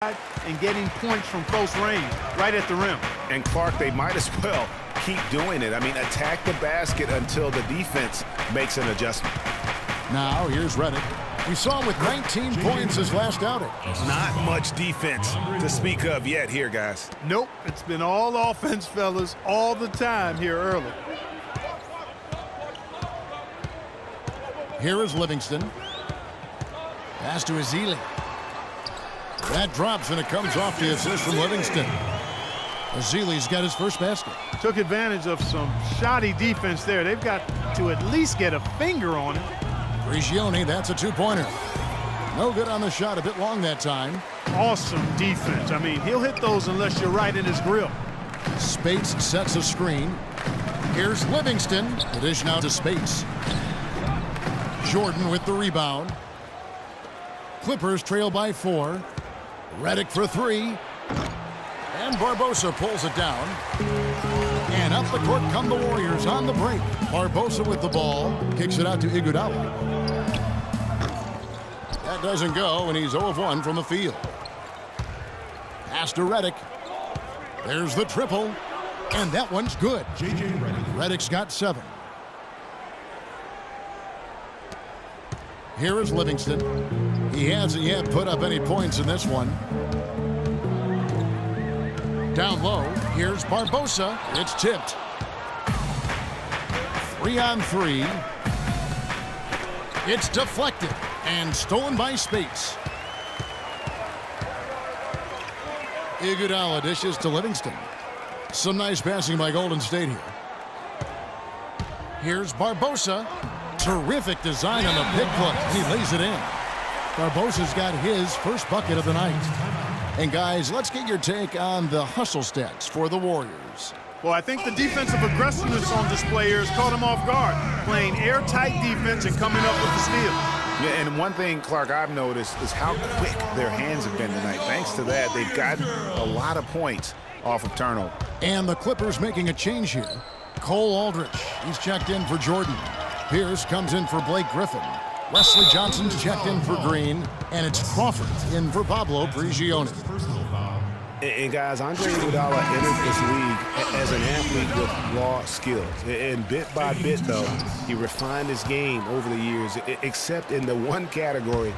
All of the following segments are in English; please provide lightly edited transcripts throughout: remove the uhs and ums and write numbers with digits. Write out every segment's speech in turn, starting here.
and getting points from close range, right at the rim. And Clark, they might as well keep doing it. I mean, attack the basket until the defense makes an adjustment. Now, here's Redick. We saw him with 19 points his last outing. Not much defense to speak of yet here, guys. Nope, it's been all offense, fellas, all the time here early. Here is Livingston. Pass to Ezeli. That drops, and it comes off the assist from Livingston. Ezeli's got his first basket. Took advantage of some shoddy defense there. They've got to at least get a finger on it. Prigioni, that's a two-pointer. No good on the shot, a bit long that time. Awesome defense. I mean, he'll hit those unless you're right in his grill. Spates sets a screen. Here's Livingston. The dish now to Spates. Jordan with the rebound. Clippers trail by 4. Redick for 3. And Barbosa pulls it down. And up the court come the Warriors on the break. Barbosa with the ball. Kicks it out to Iguodala. That doesn't go, and he's 0 of 1 from the field. Pass to Redick. There's the triple. And that one's good. Redick's got 7. Here is Livingston. He hasn't yet put up any points in this one. Down low, here's Barbosa. It's tipped. 3 on 3. It's deflected and stolen by Spates. Iguodala dishes to Livingston. Some nice passing by Golden State here. Here's Barbosa. Terrific design on the pick play. He lays it in. Barbosa's got his first bucket of the night. And guys, let's get your take on the hustle stats for the Warriors. Well, I think the defensive aggressiveness on display here has caught him off guard. Playing airtight defense and coming up with the steal. Yeah, and one thing, Clark, I've noticed is how quick their hands have been tonight. Thanks to that, they've gotten a lot of points off of turnover. And the Clippers making a change here. Cole Aldrich, he's checked in for Jordan. Pierce comes in for Blake Griffin. Wesley Johnson's checked in for Green. And it's Crawford in for Pablo Prigioni. And guys, Andre Iguodala entered this league as an athlete with raw skills. And bit by bit, though, he refined his game over the years, except in the one category,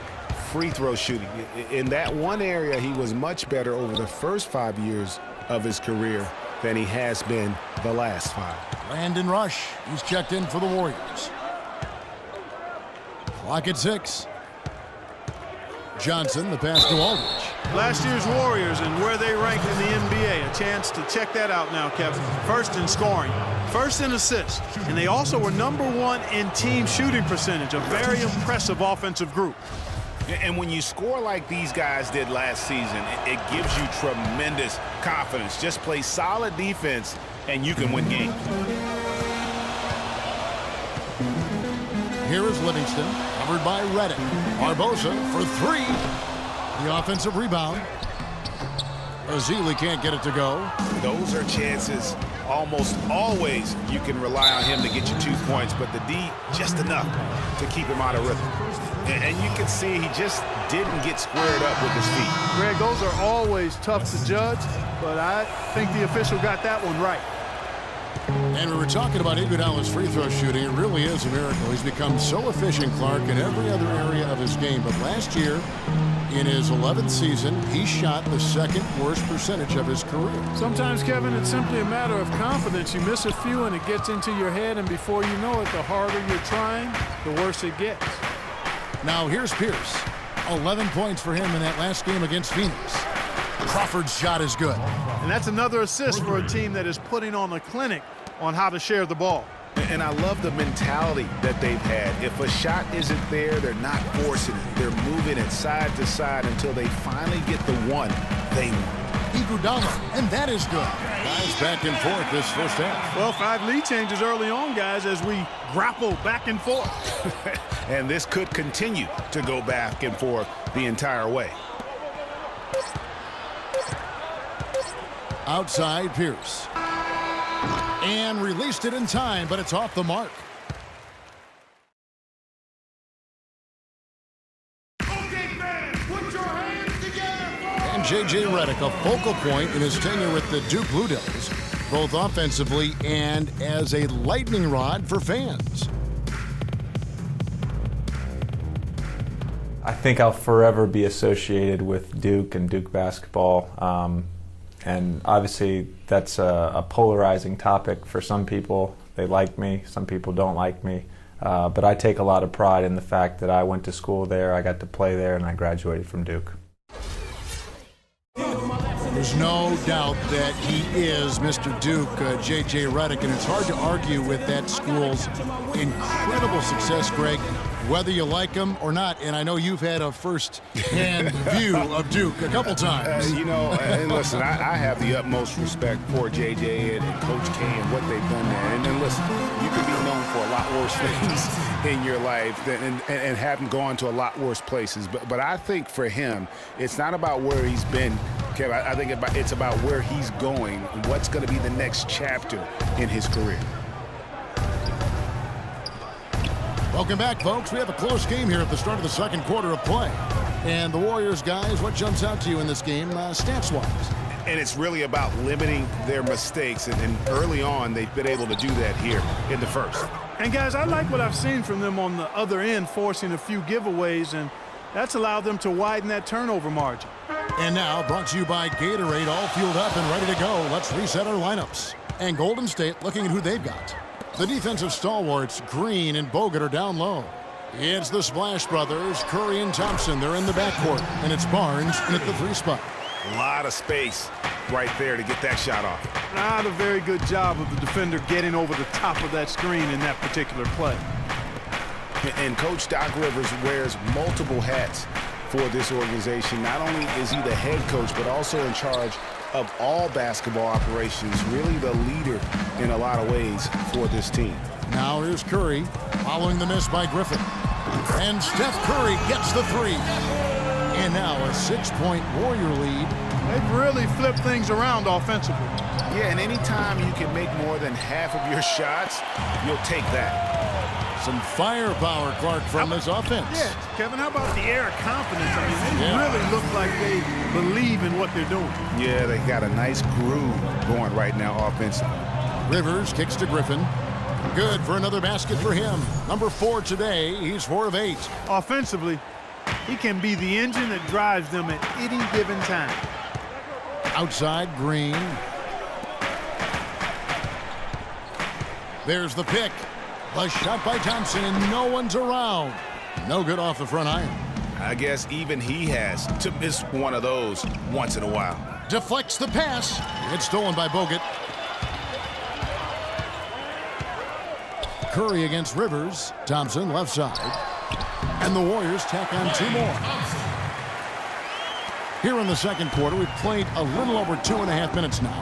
free throw shooting. In that one area, he was much better over the first 5 years of his career than he has been the last 5. Brandon Rush, he's checked in for the Warriors. Clock at 6. Johnson, the pass to Aldridge. Last year's Warriors and where they ranked in the NBA. A chance to check that out now, Kevin. First in scoring, first in assists, and they also were #1 in team shooting percentage. A very impressive offensive group. And when you score like these guys did last season, it gives you tremendous confidence. Just play solid defense, and you can win games. Here is Livingston, covered by Redick. Barbosa for 3. The offensive rebound. Ezeli can't get it to go. Those are chances almost always you can rely on him to get you 2 points, but the D just enough to keep him out of rhythm. And you can see he just didn't get squared up with his feet. Greg, those are always tough to judge, but I think the official got that one right. And we were talking about Iguodala's free throw shooting. It really is a miracle. He's become so efficient, Clark, in every other area of his game. But last year, in his 11th season, he shot the 2nd worst percentage of his career. Sometimes, Kevin, it's simply a matter of confidence. You miss a few and it gets into your head, and before you know it, the harder you're trying, the worse it gets. Now here's Pierce. 11 points for him in that last game against Phoenix. Crawford's shot is good. And that's another assist for a team that is putting on a clinic on how to share the ball. And I love the mentality that they've had. If a shot isn't there, they're not forcing it. They're moving it side to side until they finally get the one they want. Iguodala, and that is good. Guys back and forth this first half. Well, 5 lead changes early on, guys, as we grapple back and forth. And this could continue to go back and forth the entire way. Outside Pierce. And released it in time, but it's off the mark. J.J. Redick, a focal point in his tenure with the Duke Blue Devils, both offensively and as a lightning rod for fans. I think I'll forever be associated with Duke and Duke basketball. And obviously that's a polarizing topic for some people. They like me, some people don't like me. But I take a lot of pride in the fact that I went to school there, I got to play there, and I graduated from Duke. There's no doubt that he is Mr. Duke, J.J. Redick, and it's hard to argue with that school's incredible success, Greg, whether you like him or not. And I know you've had a first-hand view of Duke a couple times. And listen, I have the utmost respect for J.J. and Coach K and what they've done there. And then listen, you can be known for a lot worse things in your life and haven't gone to a lot worse places. But I think for him, it's not about where he's been, Kev. I think it's about where he's going and what's going to be the next chapter in his career. Welcome back, folks. We have a close game here at the start of the second quarter of play. And the Warriors, guys, what jumps out to you in this game, stats-wise? And it's really about limiting their mistakes. And early on, they've been able to do that here in the first. And, guys, I like what I've seen from them on the other end, forcing a few giveaways, and that's allowed them to widen that turnover margin. And now, brought to you by Gatorade, all fueled up and ready to go. Let's reset our lineups. And Golden State looking at who they've got. The defensive stalwarts, Green and Bogut, are down low. It's the Splash Brothers, Curry and Thompson. They're in the backcourt. And it's Barnes in at the 3 spot. A lot of space right there to get that shot off. Not a very good job of the defender getting over the top of that screen in that particular play. And Coach Doc Rivers wears multiple hats for this organization. Not only is he the head coach, but also in charge of all basketball operations, really the leader in a lot of ways for this team. Now here's Curry, following the miss by Griffin. And Steph Curry gets the 3. And now a 6-point Warrior lead. They've really flipped things around offensively. Yeah, and anytime you can make more than half of your shots, you'll take that. Some firepower, Clark, from this offense. Yeah, Kevin, how about the air of confidence? I mean, they really look like they believe in what they're doing. Yeah, they got a nice groove going right now offensively. Rivers kicks to Griffin. Good for another basket for him. Number 4 today. He's 4 of 8. Offensively, he can be the engine that drives them at any given time. Outside, Green. There's the pick. A shot by Thompson, and no one's around. No good off the front iron. I guess even he has to miss one of those once in a while. Deflects the pass. It's stolen by Bogut. Curry against Rivers. Thompson left side. And the Warriors tack on 2 more. Here in the second quarter, we've played a little over 2.5 minutes now.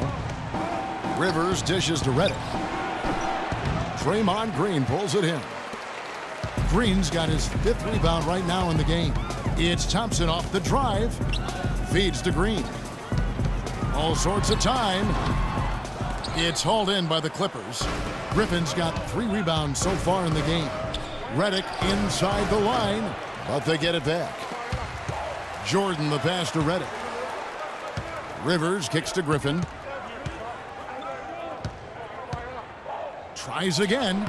Rivers dishes to Redick. Draymond Green pulls it in. Green's got his 5th rebound right now in the game. It's Thompson off the drive. Feeds to Green. All sorts of time. It's hauled in by the Clippers. Griffin's got 3 rebounds so far in the game. Redick inside the line, but they get it back. Jordan the pass to Redick. Rivers kicks to Griffin. Tries again.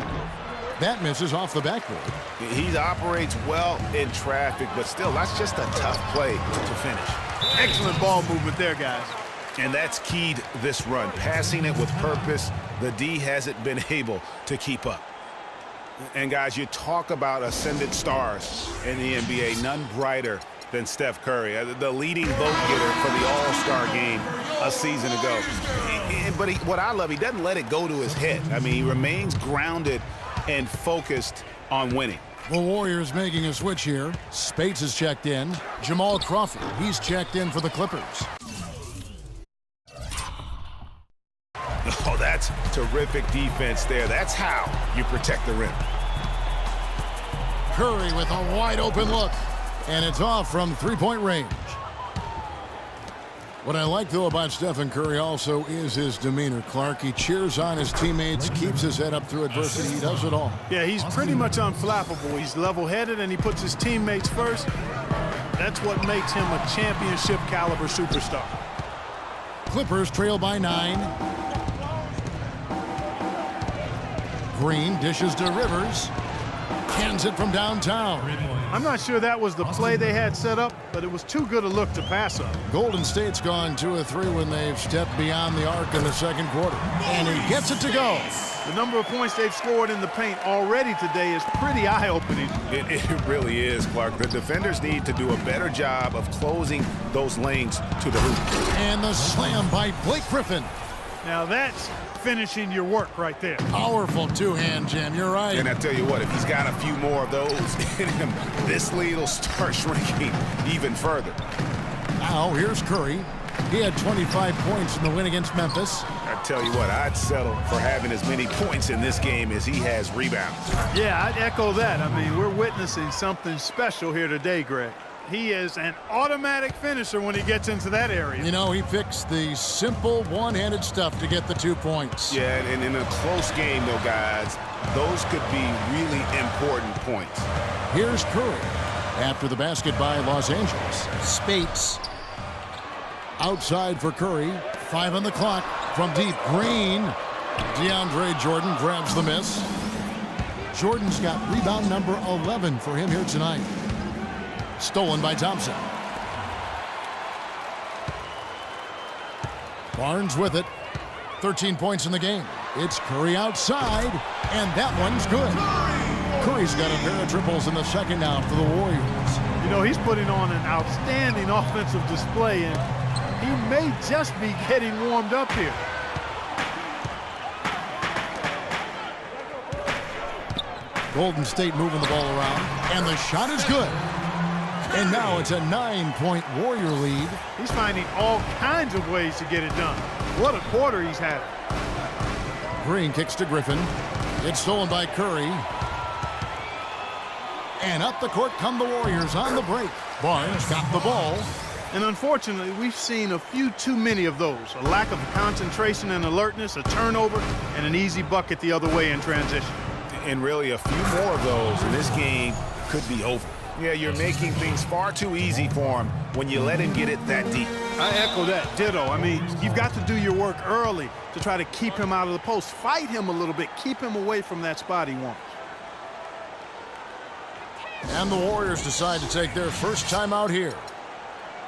That misses off the backboard. He operates well in traffic, but still, that's just a tough play to finish. Excellent ball movement there, guys. And that's keyed this run. Passing it with purpose, the D hasn't been able to keep up. And, guys, you talk about ascendant stars in the NBA, none brighter than Steph Curry, the leading vote-getter for the All-Star game a season ago. But what I love, he doesn't let it go to his head. I mean, he remains grounded and focused on winning. The Warriors making a switch here. Spates is checked in. Jamal Crawford, he's checked in for the Clippers. Oh, that's terrific defense there. That's how you protect the rim. Curry with a wide open look. And it's off from 3-point range. What I like, though, about Stephen Curry also is his demeanor, Clark. He cheers on his teammates, keeps his head up through adversity. He does it all. Yeah, he's pretty much unflappable. He's level-headed, and he puts his teammates first. That's what makes him a championship caliber superstar. Clippers trail by 9. Green dishes to Rivers. Cans it from downtown. I'm not sure that was the play they had set up, but it was too good a look to pass up. Golden State's gone 2 of 3 when they've stepped beyond the arc in the second quarter. And he gets it to go. The number of points they've scored in the paint already today is pretty eye-opening. It really is, Clark. The defenders need to do a better job of closing those lanes to the hoop. And the slam by Blake Griffin. Now that's finishing your work right there. Powerful two-hand jam. You're right. And I tell you what, if he's got a few more of those in him, this lead will start shrinking even further. Now here's Curry. He had 25 points in the win against Memphis. I tell you what, I'd settle for having as many points in this game as he has rebounds. Yeah, I'd echo that. I mean, we're witnessing something special here today, Greg. He is an automatic finisher when he gets into that area. You know, he picks the simple one-handed stuff to get the 2 points. Yeah, and in a close game, though, guys, those could be really important points. Here's Curry. After the basket by Los Angeles. Spates. Outside for Curry. 5 on the clock. From deep, Green. DeAndre Jordan grabs the miss. Jordan's got rebound number 11 for him here tonight. Stolen by Thompson. Barnes with it. 13 points in the game. It's Curry outside, and that one's good. Curry's got a pair of triples in the second now for the Warriors. You know, he's putting on an outstanding offensive display, and he may just be getting warmed up here. Golden State moving the ball around, and the shot is good. And now it's a 9-point Warrior lead. He's finding all kinds of ways to get it done. What a quarter he's had. Green kicks to Griffin. It's stolen by Curry. And up the court come the Warriors on the break. Barnes got the ball. And unfortunately, we've seen a few too many of those. A lack of concentration and alertness, a turnover, and an easy bucket the other way in transition. And really, a few more of those, and this game could be over. Yeah, you're making things far too easy for him when you let him get it that deep. I echo that. Ditto. I mean, you've got to do your work early to try to keep him out of the post. Fight him a little bit. Keep him away from that spot he wants. And the Warriors decide to take their first time out here.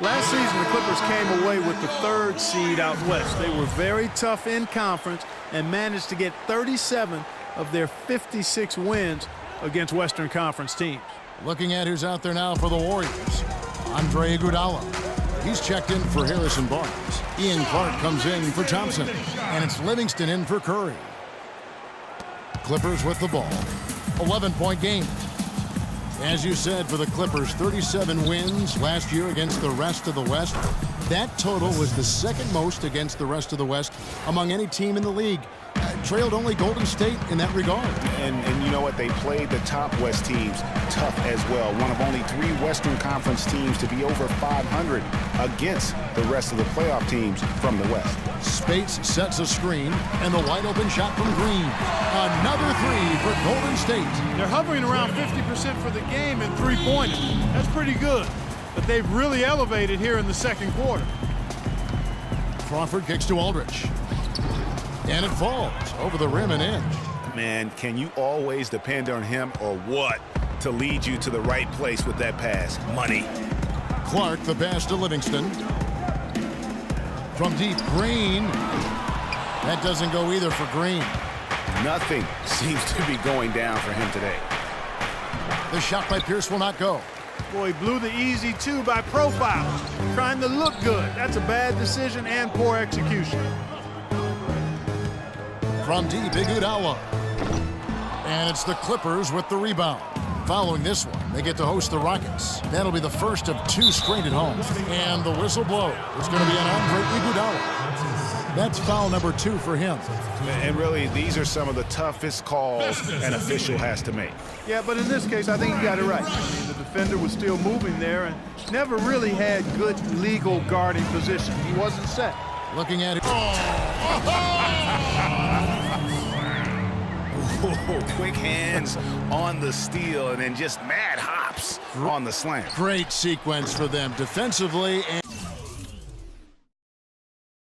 Last season, the Clippers came away with the 3rd seed out west. They were very tough in conference and managed to get 37 of their 56 wins against Western Conference teams. Looking at who's out there now for the Warriors. Andre Iguodala. He's checked in for Harrison Barnes. Ian Clark comes in for Thompson. And it's Livingston in for Curry. Clippers with the ball. 11-point game. As you said, for the Clippers, 37 wins last year against the rest of the West. That total was the second most against the rest of the West among any team in the league. Trailed only Golden State in that regard. And you know what? They played the top West teams tough as well. One of only 3 Western Conference teams to be over 500 against the rest of the playoff teams from the West. Spates sets a screen, and the wide-open shot from Green. Another 3 for Golden State. They're hovering around 50% for the game in three-pointers. That's pretty good. But they've really elevated here in the second quarter. Crawford kicks to Aldridge. And it falls over the rim and in. Man, can you always depend on him or what to lead you to the right place with that pass? Money. Clark, the pass to Livingston. From deep, Green. That doesn't go either for Green. Nothing seems to be going down for him today. The shot by Pierce will not go. Boy, he blew the easy 2 by profile. Trying to look good. That's a bad decision and poor execution. From deep, Iguodala. And it's the Clippers with the rebound. Following this one, they get to host the Rockets. That'll be the first of 2 straight at home. And the whistle blows. It's going to be an Andre Iguodala. That's foul number 2 for him. And really, these are some of the toughest calls an official has to make. Yeah, but in this case, I think you got it right. I mean, the defender was still moving there and never really had good legal guarding position. He wasn't set. Looking at it. Quick hands on the steal and then just mad hops hips on the slam. Great sequence for them defensively. And